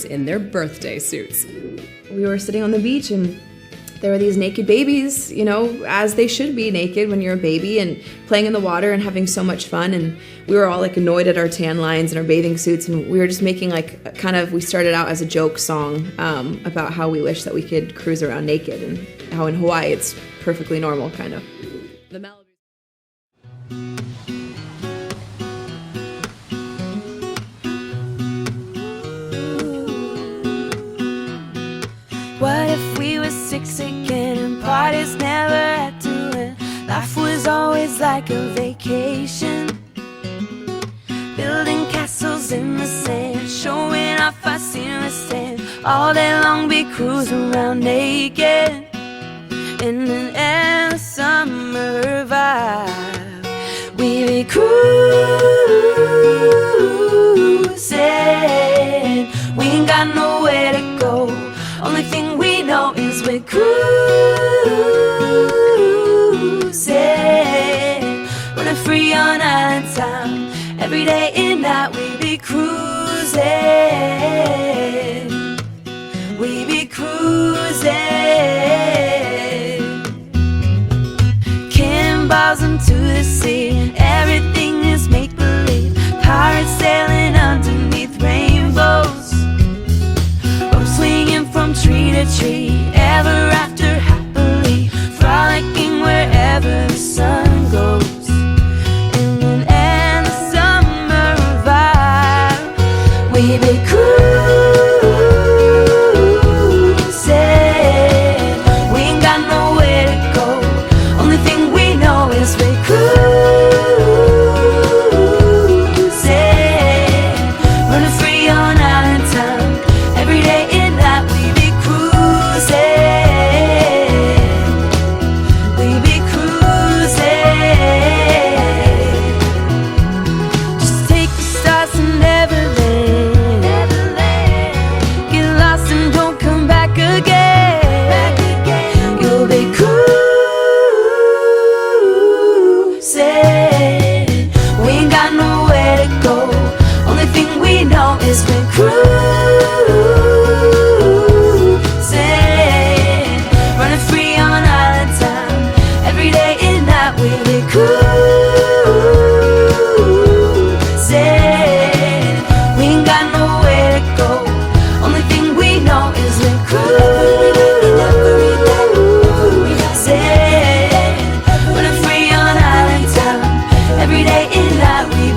drivers in their birthday suits. We were sitting on the beach and there were these naked babies, you know, as they should be naked when you're a baby, and playing in the water and having so much fun. And we were all like annoyed at our tan lines and our bathing suits, and we were just making like we started out as a joke song about how we wish that we could cruise around naked, and how in Hawaii it's perfectly normal, kind of. The Malibu. What if we were six again and parties never had to end? Life was always like a vacation, building castles in the sand, showing off our scenery stand. All day long be cruising around naked in an endless summer vibe. We be cruising, we ain't got nowhere to go. Only thing we know is we're cruising, running free on island time. Every day and night we be cruising, we be cruising. Cannonballs into the sea, and everything is make-believe. Pirates sailing underneath rainbows, swinging from tree to tree, ever after happily, frolicking wherever the sun goes. In an endless summer vibe, we be cruising, we ain't got nowhere to go. Only thing we know is we cruising, running free on island time. Every day is been cruising, running free on island time. Every day and night we be cruising, we ain't got nowhere to go. Only thing we know is we're cruising, running free on island time. Every day and night we